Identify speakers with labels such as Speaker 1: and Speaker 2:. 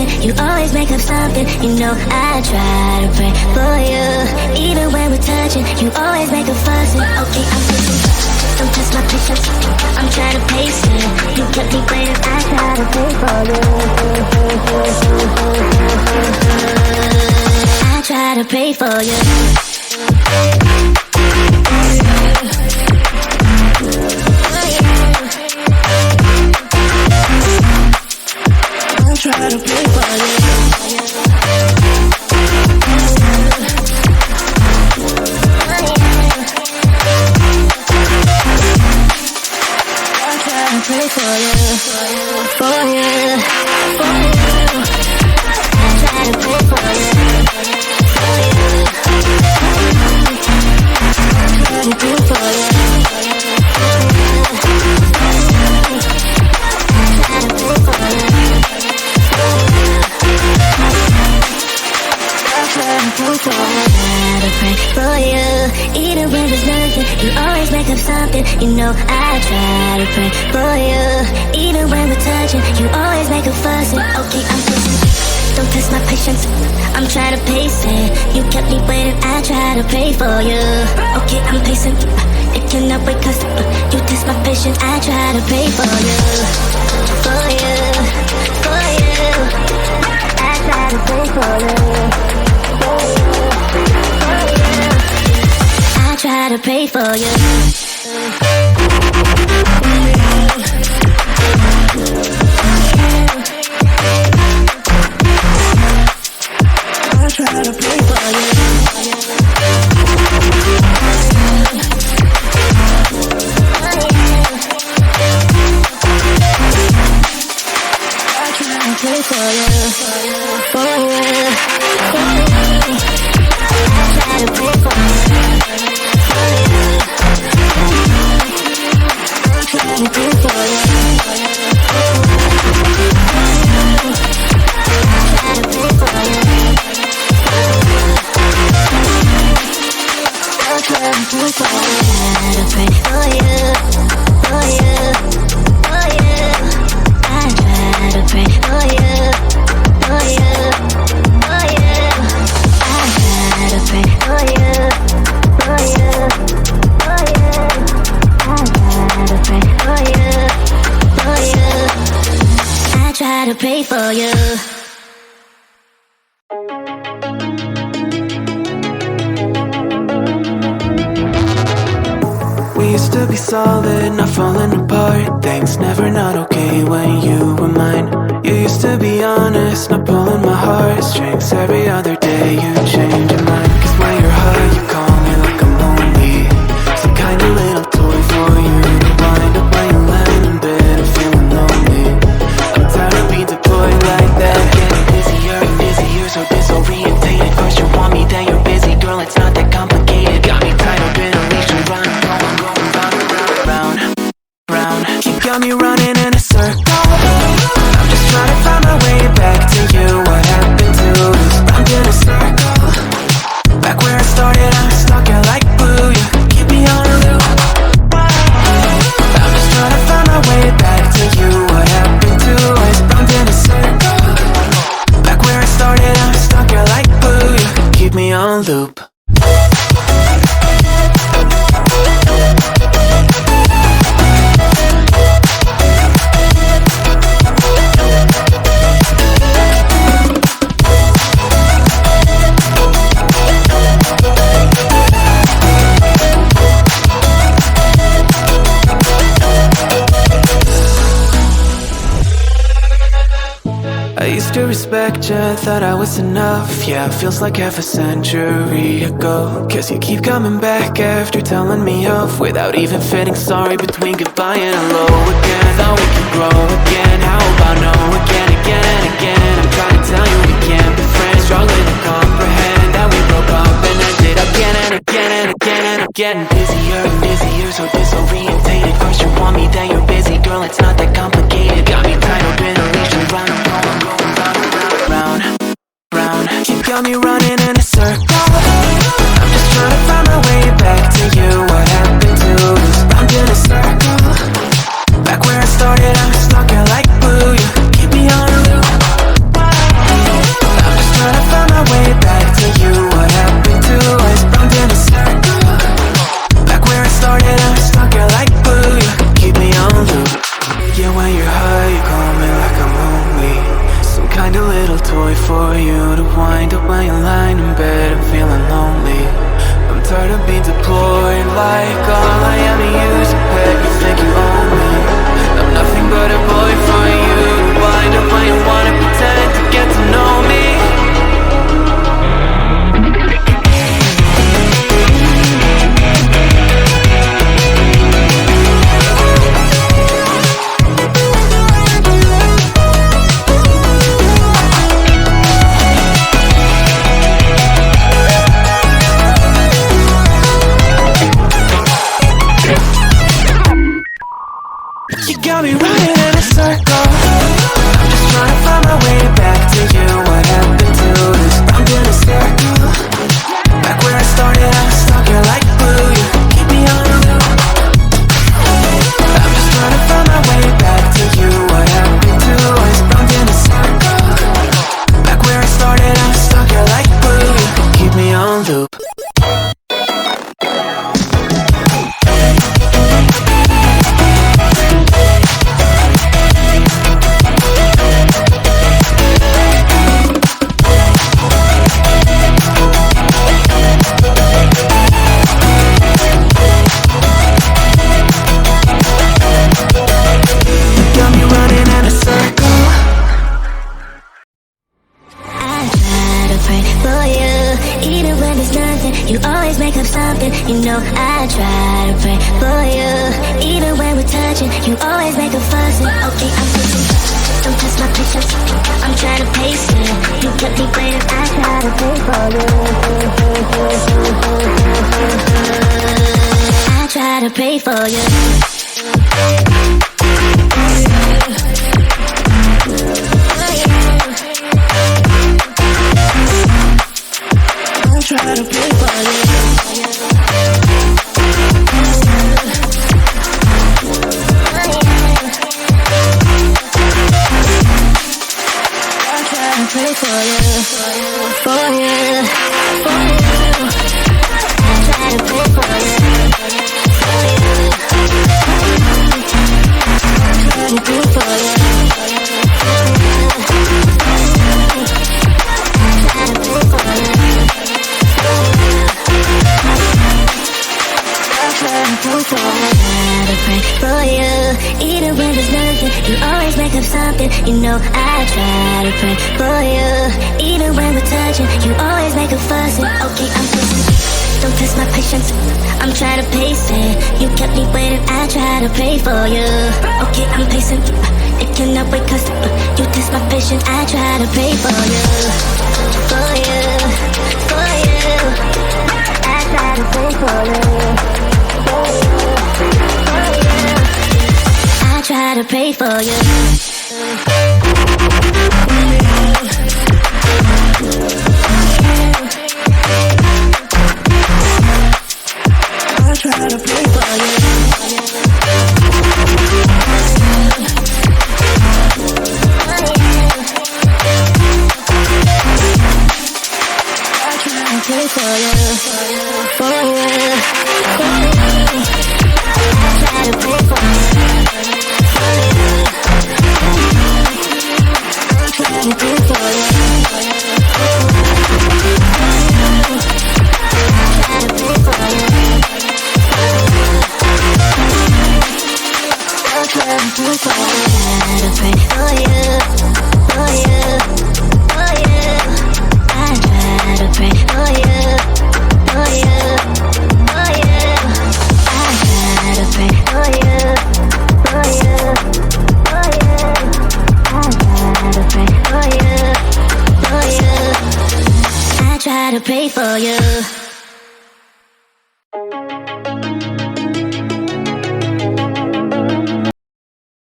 Speaker 1: nothing, you always make up something. You know I try to pray for you. Even when we're touching, you always make a fussing. Okay, I'm pacing, don't test my patience, I'm trying to pace it. You kept me waiting, I try to pray for you. I try to pray for you. Try to play for you. I try to play for you, for you, for you. I try to play for you, for you. I try to do for you, I try to play for you. I pray for you. Even when there's nothing, you always make up something. You know I try to pray for you. Even when we're touching, you always make a fuss. Okay, I'm pacing, don't test my patience, I'm trying to pace it. You kept me waiting, I try to pray for you. Okay, I'm pacing, it cannot wait cause you test my patience. I try to pray for you, for you, for you. I try to pray for you. I try to pray for you. I try to pray for you. I try to pray for you, for you, for you. I try to pray for you. I try to pray for you. I try to pray for you. I try to pray for you. For you, for you. I try to pray for you, for you, for you. I try to pray for you, for you, for you. I try to pray for you, for you. I try to pray for you.
Speaker 2: We used to be solid, not falling apart. Things never not okay when you were mine. You used to be honest, not pulling my heartstrings. Every other day you change your mind. Cause when you're high you call me like I'm lonely. Some kind of little toy for you to wind up when you land in bed and feeling lonely. I'm tired of being deployed like that. Getting busier and busier, so disorientated. First you want me, then you're busy. Girl, it's not that complicated. Got me tied up in a leash and running, going round and round, round. You got me running in a circle. I'm just trying to find my way back to you. What happened to us? I'm in a circle. Back where I started, I'm stuck in like glue. You keep me on a loop. I'm just trying to find my way back to you. What happened to us? I'm in a circle. Back where I started, I'm stuck in like glue. You keep me on loop. I used to respect you, thought I was enough. Yeah, it feels like half a century ago. Cause you keep coming back after telling me off, without even feeling sorry between goodbye and hello again. Thought we could grow again, how about no again, again and again. I'm trying to tell you we can't be friends, struggling to comprehend that we broke up and ended again and again and again and again. Busier and busier, so disorientated. First you want me, then you're busy. Girl, it's not that complicated. Got me tied up in a leash and round and round, round, round. You got me running in a circle. I'm just trying to find my way back to you. What happened to us? Round in a circle. Back where I started, I'm stuck in like glue. You keep me on a loop. got me running in a circle. I'm just trying to find my way back to you. What happened to this? I'm in a circle. Back where I started, I was stuck here like glue. You keep me on the loop. I'm just trying to find my way back to you. What happened to us? I'm in a circle. Back where I started, I was stuck here like glue. You keep me on loop.
Speaker 1: You always make up something, you know I try to pray for you. Even when we're touching, you always make a fuss. Okay, I'm pushing, don't test my patience. I'm trying to pace it. You kept me waiting, I try to pray for you. I try to pray for you. Try to pray for you. I try to pray for you, for you, for you. I try to pray for you, for you. I try to pray for you, I try to pray for you. For you, even when there's nothing, you always make up something. You know I try to pray for you. Even when we're touching, you always make a fuss. Okay, I'm pushing, don't test my patience. I'm trying to pace it. You kept me waiting, I try to pray for you. Okay, I'm pacing, it cannot wait 'cause you test my patience. I try to pray for you, for you, for you. I try to pray for you. I try to pray for you. I try to pray for you. I try to pray for you, for you, for you. I try to pray for you. I try to pray for you. I try to pray for you. I try to pray for you. For you, for you. I try to pray for you, for you, for you. I try to pray for you, for you, for you. I try to pray for you, for you. I try to pray for you.